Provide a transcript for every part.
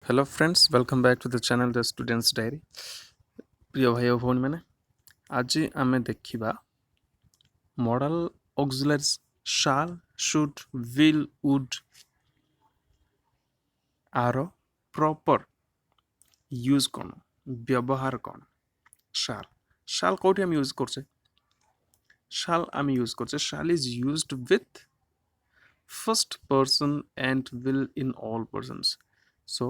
Hello friends welcome back to the channel the students diary प्रिय भाई और भौणी मैंने आज आम देखा modal auxiliaries shall should will would are proper use कौन व्यवहार कौन शाल शाल कौटी आम यूज करछे शाल आम यूज करछे shall is used with first person and will in all persons so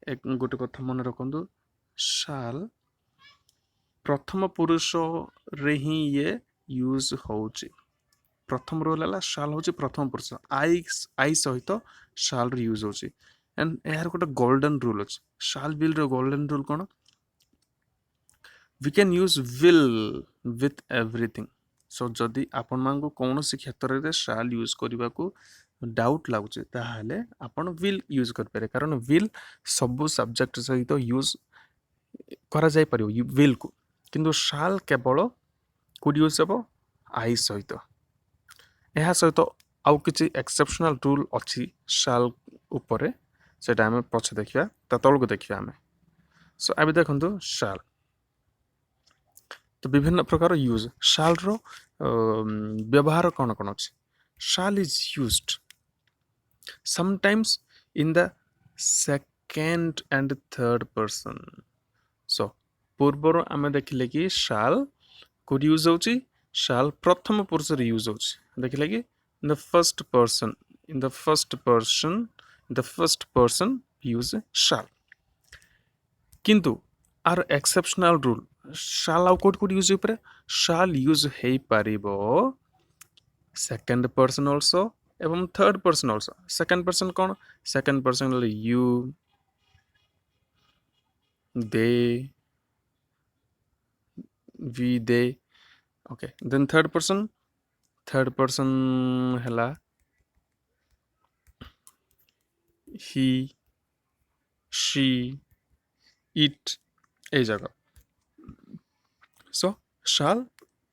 एक गोटे कथा मन रखु शाल प्रथम पुरुष रे ही ये यूज होची प्रथम रोल है शाल हूँ प्रथम पुरुष आई सहित शाल यूज होची एंड यार गोटे गोल्डन रूल अच्छे शाल विल रो गोल्डन रूल कौन we can use will with everything so जदि आपण मानक कौन सी क्षेत्र में शाल यूज करने को डाउट लगुच ताहले आपण विल यूज करें कारण विल सबू सब्जेक्ट सहित यूज करा जाय परियो विल को किंतु शाल केवल कोड यूज हे आई सहित यह सहित आउ किसी एक्सेप्शनल रूल अच्छी शाल उपरे सेटा आम पछे देखा तल को देखा आम सो अब देखु शाल तो विभिन्न प्रकार यूज शाल रो व्यवहार कौन कौन अच्छे shall is used sometimes in the second and third person so पूर्वर आम देखिले कि शाल कोड यूज होची शाल प्रथम पुरुष यूज होची देखिले कि in the first person use shall किंतु आर एक्सेप्शनल रूल शाल आउ कोड यूज उपरे शाल यूज हे पारिबो सेकंड पर्सन आल्सो एवं third person also second person कौन second person you they we they okay then third person हला ही शी इट ए जगह सो शाल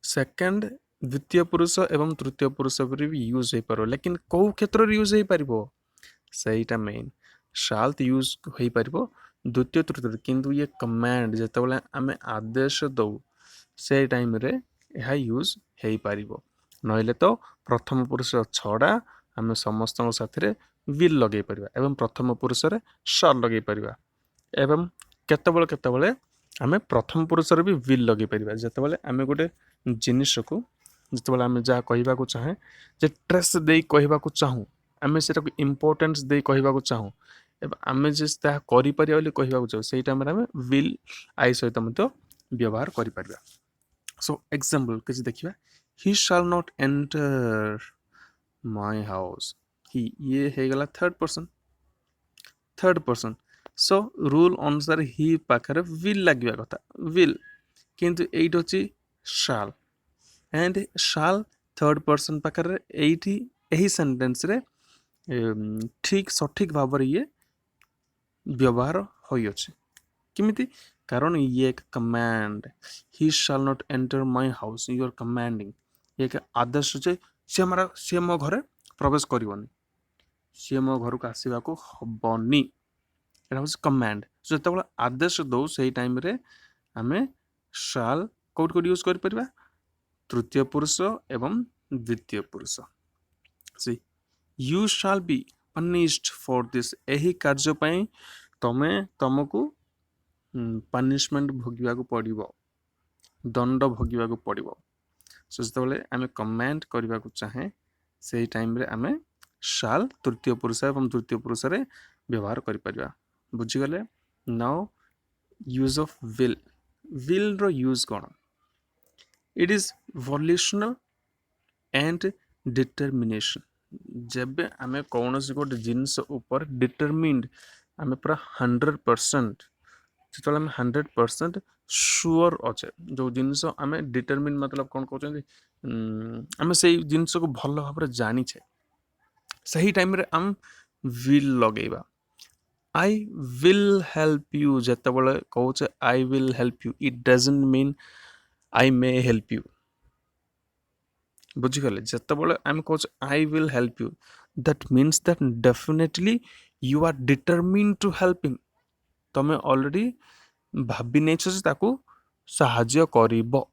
सेकंड द्वितीय पुरुष एवं तृतीय पुरुष पर भी यूज हो पार लेकिन कौ क्षेत्र यूज हो पार सहीटा मेन शाल तो यूज हो पार द्वितीय तृतीय किंतु ये कमांड जिते आम आदेश दौ से टाइम रे यह यूज हो पार नहले तो प्रथम पुरुष छड़ा आम समस्त साथी विल लगे पार एवं प्रथम पुरुष शाल लगे पार एवं केतबले आम प्रथम पुरुष भी विल लगे पार जिते आम गोटे जिनिस को जिते आम जहाँ कहवाक चाहे जे ट्रेस दे कहवाक चाहूँ आम से इम्पोर्टेन्स दे कहवाक चाहूँ आम जे करें कहवाक चाहूँ से टाइम आम विल आई सहित व्यवहार कर सो एग्जांपल किसी देखिए he shall not enter my house he ये है गला थर्ड पर्सन सो रूल अनुसार ही पाखरे विल लगे कथा विल किंतु एट अच्छी शाल एंड शाल थर्ड पर्सन पाखरे यही सेंटेंस रे ठीक सठिक भाव ये व्यवहार होइछे किमिति कारण ये एक command he shall not enter my house you are commanding ये एक आदेश जे सी मो घरे प्रवेश करबनी सी मो घर को आसवा को हबनी एटा हूँ कमांड जो जो आदेश दौ से टाइम रे आमे शाल कोड कोड यूज कर परिबा तृतीय पुरुष एवं द्वितीय पुरुष see you shall be punished for this यही कार्य पई तमे तुमको पनिशमेंट भोगिबा को पड़िबो दंड भोगिबा को पड़िबो सो जतबले आमे कमांड करबा को चाहे से टाइम रे आमे शाल तृतीय पुरुष एवं द्वितीय पुरुष रे व्यवहार करि परिबा बुझी गले नाउ यूज ऑफ विल रो यूज कोन it is volitional and determination जब आम कौन गोटे जिनस ऊपर डिटरमिन्ड आम पूरा 100% जो आम 100% श्योर अच्छे जो जिनस आम डिटरमिन मतलब कौन कहते आम से जिनस को भल भाव जानीचे सही टाइम रे आम विल लगेबा आई विल हेल्प यू जिते बड़े कहे I will help you it doesn't mean I may help you बुझीगले जिते बड़े आम कहे I will help you that means that definitely you are determine to helping तमें ऑलरेडी भाभी नहीं जे ताकू साहाଯ୍य करिबो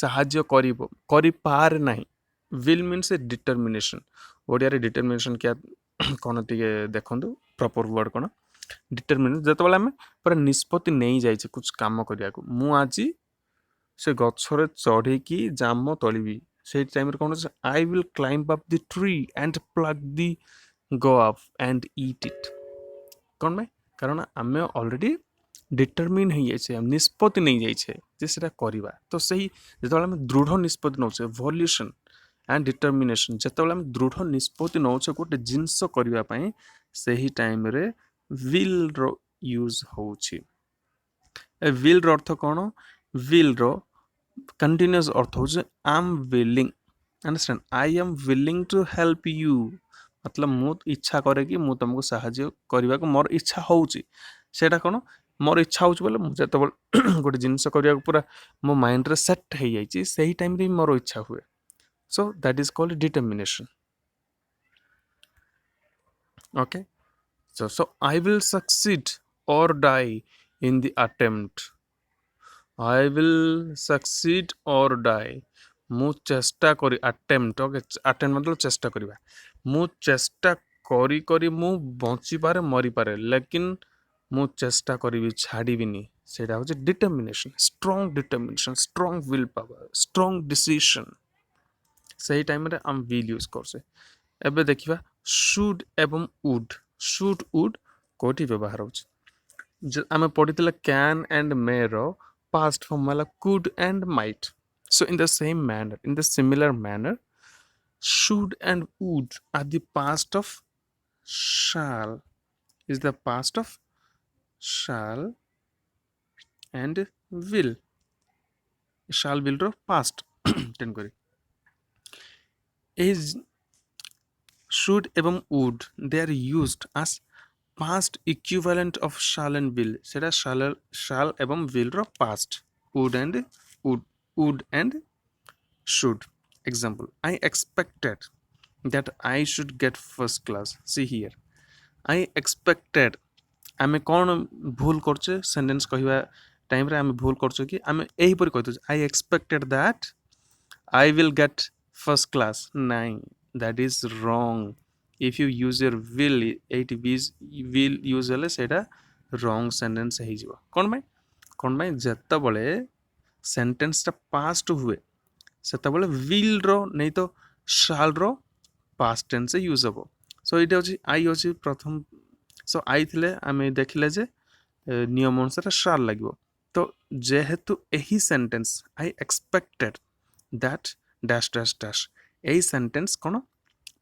साहाଯ୍य करिबो करि पार नहीं will means A determination Odia रे डिटरमिनेशन क्या कौन टिके देखंतु प्रॉपर वर्ड कौन डिटरमिनेशन जते बेला हमें पूरा निष्पत्ति नहीं जाइए कुछ काम करिया को मु आजी से गछरे चढ़ी जाम तोलिबी से टाइम रे कौन I will climb up the tree and plug the go up and eat it कौन में कारण आम ऑलरेडी डिटरमिन हो जाइए निष्पत्ति नहीं जाइए जे सेटा करवा तो सही जो आम दृढ़ निष्पत्ति नौचे वॉल्यूशन एंड डिटरमिनेशन जो आम दृढ़ निष्पत्ति नौचे गोटे जिनस करने से ही टाइम रे विल रो यूज होउछि विल रो अर्थ कौन विल रो कंटिन्यूअस अर्थ हो I am willing understand I am willing to help you मतलब मु इच्छा करे कि मु तुमको साहाଯ୍य करने को मोर इच्छा होउछि सेटा कौन मोर इच्छा होउछि बोले मुझे तो गोटे जिनस करने पूरा मो माइंड रे सेट हो जाइए सही टाइम रे मोर इच्छा हुए so that is called determination okay so I will succeed or die in the attempt I will succeed or die मु चेष्टा करी अटेम्प्ट ओके अटेम्प्ट मतलब चेष्टा करिबा मु चेष्टा करी करी मु बंची पारे मरी पारे लेकिन मु चेष्टा करी छाड़ीबिनी सेटा होचे determination strong will power strong decision सही टाइम रे हम विल यूज करसे एबे देखिबा शुड एवं वुड कोठी व्यवहार होचे आमे पढ़ितले कैन एंड मे रो पास्ट फॉर्म वाला could and might so in the similar manner should and would are the past of shall is the past of shall and will ro past ten kori is should एवं would they are used as past equivalent of shall and will सेटा shall एवं will रो past would and should example I expected that I should get first class see here I expected आमे कौन भूल करछे sentence कहवा time रे आमे भूल करछे कि आमे एही परि कहतो I expected that I will get first class नहीं that is wrong if you use your will it will usually सेटा wrong sentence हे जिवो कोन में जत्ता बळे सेंटेंस टा पास्ट हुए सेतबले विल रो नहीं तो शाल रो पास्ट टेंस यूज हबो सो इटा होची आई होची प्रथम सो आई थिले आमे देखिले जे नियम अनुसार शाल लागबो तो जेहेतु एही sentence I expected that dash dash dash एही सेंटेंस कोन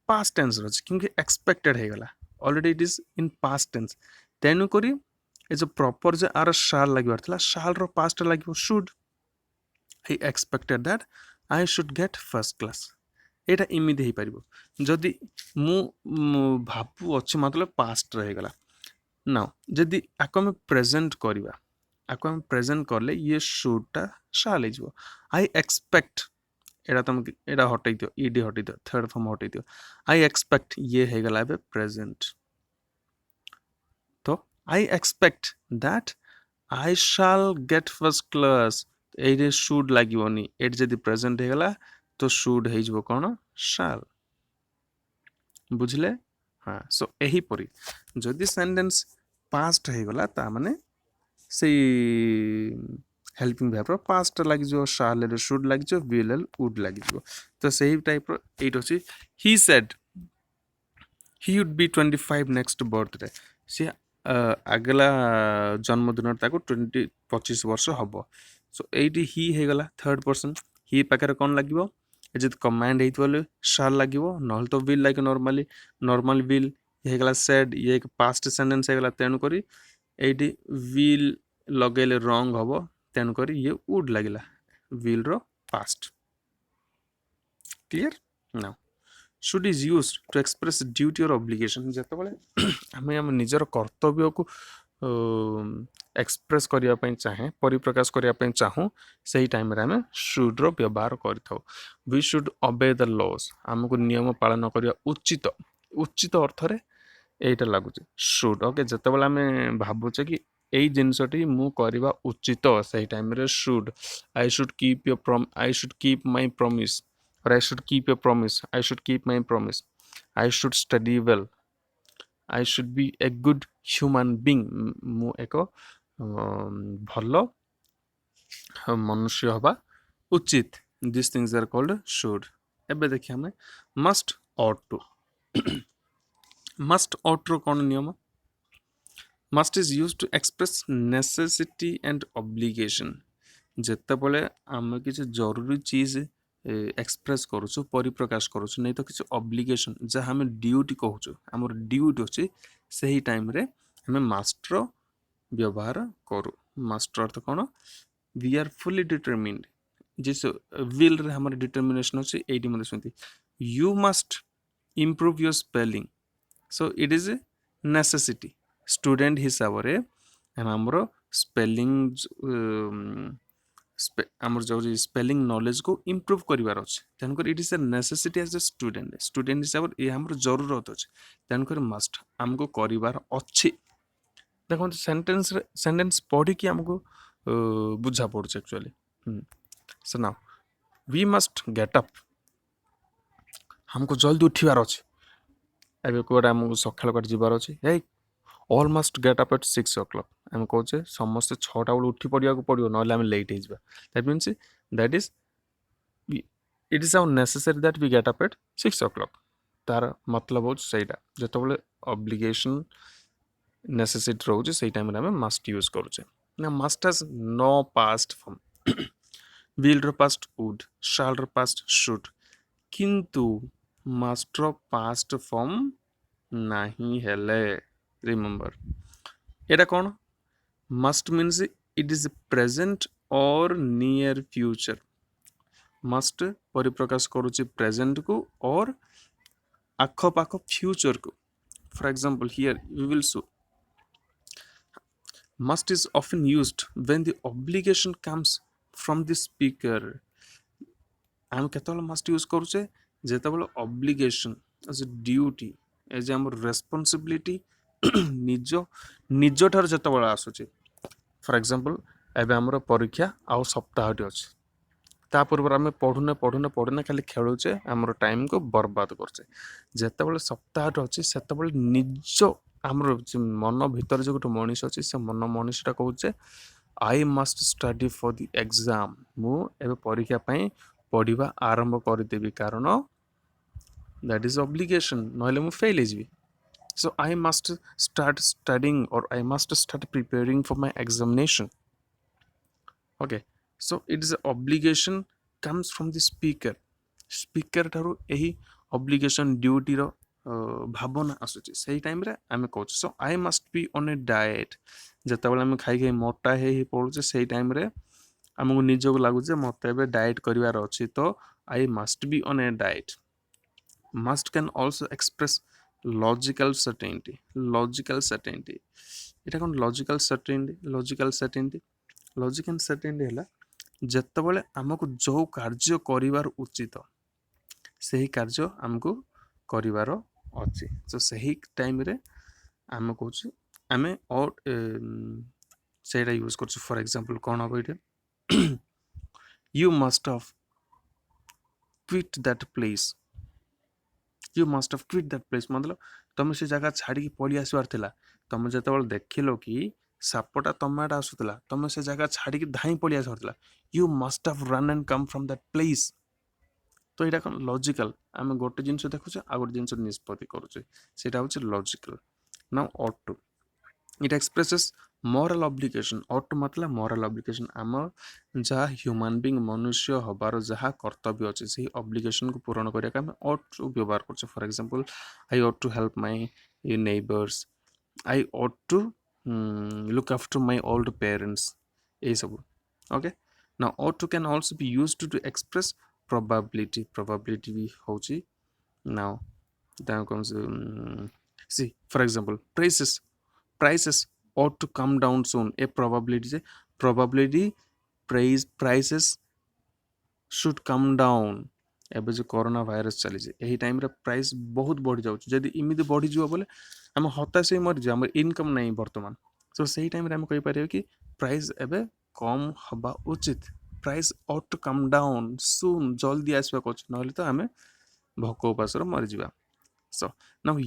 पास्ट टेंस रोच क्योंकि एक्सपेक्टेड हे गला already it is in past tense तेनु करी ए जो प्रॉपर जे आर शाल लागबार थला शाल रो पास्ट लागबो should I expected that I should get first class एटा इमिदि हे परिबो जदि मु भाबु अछि मतलब पास्ट रह गला नाउ जदि आको हम प्रेजेंट करबा आको हम प्रेजेंट करले ये शुड टा शाल हे जिवो I expect एटा तुम एटा हटै दियो ईडी हटै दियो थर्ड फॉर्म हटै दियो I expect ये हे गला बे प्रेजेंट तो I expect that I shall get first class एटे शुड लागिवनी एट जदि प्रेजेंट हेगला तो शुड हे जबो कोन शाल बुझले हां सो एही परी जदि सेंटेंस पास्ट हेगला ता माने से हेल्पिंग वर्ब पास्ट लागि जो शाल रे शुड लागि जो विल वुड लागि जो तो सही टाइप रो एट होची he said he would be 25 next birthday से अगला जन्मदिन ताको 25 वर्ष हबो सो एटी ही हे गला थर्ड पर्सन ही पाकर कोन लागिवो जद कमांड हेत बोले शाल लागिवो नहल तो विल लाइक नॉर्मल विल हे गला सेड ये एक पास्ट सेंटेंस हे गला तेनु करी एटी विल लगेले रॉन्ग हबो तेनु करी ये वुड लागिला विल रो past clear now should is used to express duty or obligation जते बोले हमें हम निजर कर्तव्य को एक्सप्रेस करिया पई चाहे परिप्रकाश करिया पई चाहू सही टाइम रे हमें शुड रो व्यवहार करथौ we should obey the laws हमको नियम पालन करिया उचित अर्थ रे এইটা ଲାଗୁଛି ସୁଡ୍ ଓକେ ଯେତେବେଳେ ଆମେ ଭାବୁଛେ କି ଏଇ ଜିନିଷଟି ମୁଁ କରିବା ଉଚିତ ସେଇ ଟାଇମରେ should I should keep my promise or I should keep a promise I should keep my promise I should study well I should be a good human being ମୁଁ ଏକ ଭଲ ମନୁଷ୍ୟ ହବା ଉଚିତ these things are called should ଏବେ ଦେଖିବା ଆମେ must ought to must ought ର କ'ଣ ନିୟମ must is used to express necessity and obligation ଯେତେବେଳେ ଆମେ କିଛି ଜରୁରୀ ଚିଜ୍ ଏକ୍ସପ୍ରେସ୍ କରୁଛୁ ପରିପ୍ରକାଶ କରୁଛୁ ନାଇଁ ତ କିଛି ଅବ୍ଲିଗେସନ୍ ଯାହା ଆମେ ଡ୍ୟୁଟି କହୁଛୁ ଆମର ଡ୍ୟୁଟି ଅଛି ସେହି ଟାଇମ୍ରେ ଆମେ ମାଷ୍ଟର ବ୍ୟବହାର କରୁ ମାଷ୍ଟର ଅର୍ଥ କ'ଣ वी आर फुली डिटरमिन्ड जिस विल रे हमारे डिटरमिनेशन अच्छे एटी मतलब सुनती you must improve your spelling so it is a necessity student हिसाब से आमर स्पेलिंग आमर जो स्पेलिंग नॉलेज को इम्प्रूव करार अच्छे तेणुक it is a necessity as a student हिसाब से ये आम जरूरत अच्छे तेणुक मस्ट आमको करार अच्छे देखो सेंटेंस पढ़ी कि आमको बुझा पड़े actually so now we must get up हमको जल्दी उठिबार अच्छे एवं कौटे आमको सकाल कट जबार अच्छे हे all must get up at 6 o'clock आम कहे समस्त 6टा बेलू उठी पड़ा पड़ो ना आम लेट हो that means that is it is our necessary that we get up at 6 o'clock तार मतलब हो सहीटा जो ऑब्लिगेशन नेसेसिटी रोचे से टाइम आम मस्ट यूज करुचे Now must has no past form. Will ର past would, shall ର past should. କିନ୍ତୁ must ର past form ନାହିଁ ହେଲେ remember. ଏଟା କ'ଣ? Must means it is present or near future. Must ପରିପ୍ରକାଶ କରୁଛି present କୁ or ଆଖପାଖ future କୁ. For example here we will show must is often used when the obligation comes from the speaker आम केतबेले मस्ट यूज करूचे जेतबेले obligation as a duty as आम responsibility निज ठार जेतबेले आसुचे फॉर एग्जांपल एबे हमर परीक्षा आउ सप्ताहटी अछि ता पूर्व आम पढ़ुने खाली खेलुचे आमर टाइम को बर्बाद करचे जेतबेले सप्ताहटी अछि सेतबेले निज आमर मन भीतर जो गोटे मनीष अच्छे से मन मनीषटा कहे I must study for the exam मु एबे परीक्षा पाई पढ़ा आरंभ करदेवी कारण दैट इज ऑब्लिगेशन नहले मु फेल हो सो आई मस्ट स्टार्ट स्टडिंग और I must start preparing for my examination okay so it is obligation comes from the speaker ठारू यही ऑब्लिगेशन ड्यूटी रो भावना आसूची से टाइम रे आम कह so I must be on a diet जितेबाला आम खाई मोटा हो पड़ुचे से टाइम रे आमको निजक लगुचे मत डाएट करार अच्छी तो आई must be on a diet must can also express logical certainty इटा कौन लॉजिकल सर्टेनिटी है जितेबाला आमको जो कार्य करार उचित से कार्य आमको करार अच्छी तो सही टाइम रे आम कह आम से यूज कर फॉर एग्जांपल कौन हम ये you must have quit that place मतलब तुम से जगह छाड़ी पड़ी आसबार थिला तुम जो देखिल कि सापटा तुम आड़े आसूला तुम से जगह छाड़ी धाई पड़ी आसबार you must have run and come from that place तो यहाँ कौन लॉजिकल आम गोटे जिन देखुचे आ गोटे जिन निष्पत्ति करुचे से logical now ought to it expresses moral obligation ought to मतलब मोरल ऑब्लिगेशन आम जहाँ ह्यूमन बीइंग मनुष्य हबार जहाँ कर्तव्य अच्छे से ऑब्लिगेशन को पूरण करने आम ऑट टू व्यवहार कर for example I ought to help my neighbours I ought to look after my old parents ये सब okay now ought to can also be used to express probability भी होची now then comes see for example prices ought to come down soon a probability prices should come down एबे जो corona virus चली यही time रे price बहुत बढ़ी जाउछ जदि इमिति बढ़ी जिवो बोले आम हताश होई मरिଯିବା, आम इनकम नहीं बर्तमान। सो सेही टाइम रे आम कहि परिबे कि प्राइस एबे कम हवा उचित, price ought to come down soon, जल्दी आसबा कोच, नहले तो आम भोक उपासर मरिଯିवा। सो नाउ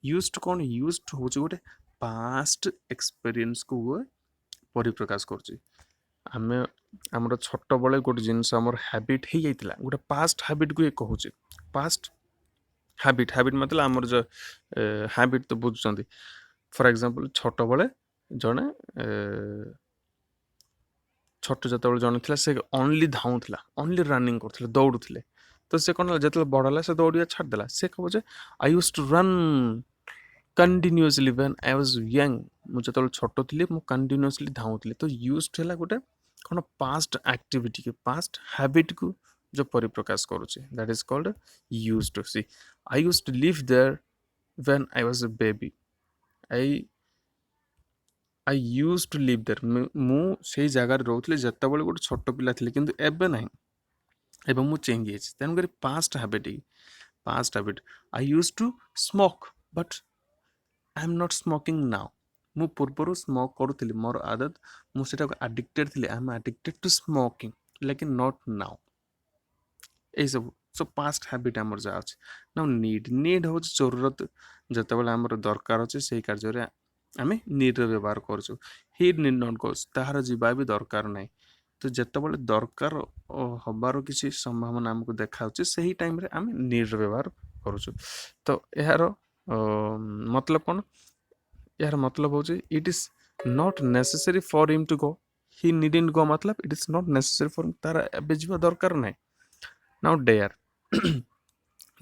यूज्ड कौन, यूज्ड होची गोटे पास्ट एक्सपीरियंस को परिप्रकाश करुची। आमे आमर छोट बळे गोटे जिनिस आमर हैबिट हो जाइतिला, गोटे पास्ट हैबिट को ये कहूची। पास्ट हैबिट, हैबिट मतलब आमर जो हैबिट तो बुझुचंदी। फॉर एग्जांपल छोट बळे जणे छोट जतबेले जणे थिला से ओनली धाउथिला, ओनली रनिंग करथिला, दौड़ुथिले। तो से कोन जतबेले बड़ होला से दौड़िया छाड़ देला। से कहबो जे I used to run continuously when I was young, मु जतबेले छोट थिली मु कंटिन्यूअसली धाउथिले। तो यूज्ड हैला गोटे कोन पास्ट एक्टिविटी के, पास्ट हैबिट को जो परिप्रकाश करूचे, that is called used. See I used to live there when I was a baby, I used to live there, मु सेही जगह रहउथिले जतबेले गोटे छोट पिला थिले, किंतु एबे नाही, एबे मु चेंज हेछि। तेन करी past habit, past habit. I used to smoke but I am not smoking now, मु पूर्वरु स्मोक करुथिली, मोर आदत, मु सेटा एडिक्टेड थिली, I am addicted to smoking लेकिन नॉट नाउ। ए सब सो पास्ट हैबिट हमर जा अछि। नाउ नीड, नीड हो जरूरत, जतबेले हमर दरकार अछि सेही कार्य रे आमे नीड रे व्यवहार करछु। ही नीड नॉट गोस, ताहार जीवा भी दरकार नाही। तो जतबेले दरकार हबार किसी संभावना हमको देखा होछि सेही टाइम रे आमे नीड रे व्यवहार करछु। तो एहार मतलब कोन, यार मतलब हो it is not necessary for him to go, he needn't go, मतलब it is not necessary for, तार एबे जीवा दरकार नाही। नाउ डेयर,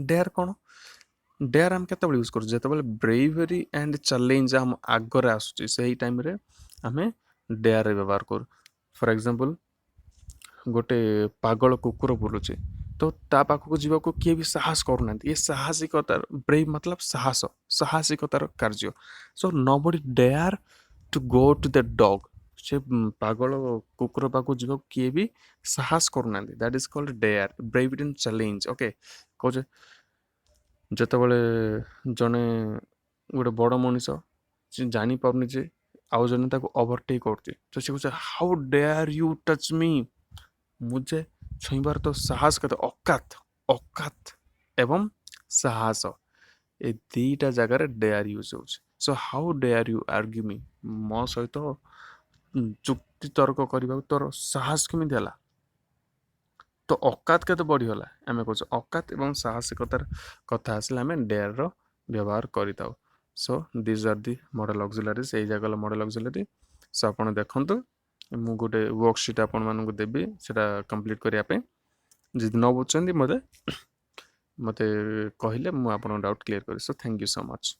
डेयर कोन, डेयर हम केतबेले यूज करू, जेतबेले ब्रेवरी एंड चैलेंज हम आगरे आसुची सेही टाइम रे हमें डेयर व्यवहार करू। फॉर एग्जांपल गोटे पागल कुकुर बुलुचे, तो ता पाखक जीवाको किए भी साहस करूना, ये साहसिकतार, ब्रेव मतलब साहस, साहसिकतार कार्य। So nobody dare to go to the dog, से पागल कुकुर पाखक जीवाको किए भी साहस करूना, that is called dare, brevity and challenge. Okay कहे जतबेले जने गोटे बड़ मनीष जानी पारनी जे आउ जने ताको ओवरटेक करते, तो से कहे how dare you touch me, मुझे छुईबार तो साहस कहते, औकात, औकात एवं साहस, ए दीटा जगह डेयर यूज हो। So how dare you argue me, मो सहित चुक्ति तर्क करबा तोर साहस केमी देला, तो औकात केते बढ़िगला, आमे कहछ औकात एवं साहसिकतार कथा आसले आमे डेयर रो व्यवहार करिताउ। So this are the modal auxiliaries, एई जगह मॉडल ऑक्सिलरी। सो आपण देखंतु, मु गोटे वर्कशीट आपण मानकु देबी, सेटा कंप्लीट करिया पे, जदि न बुझछन्ती मते कहले मु आपण डाउट क्लियर करि। So thank you so much.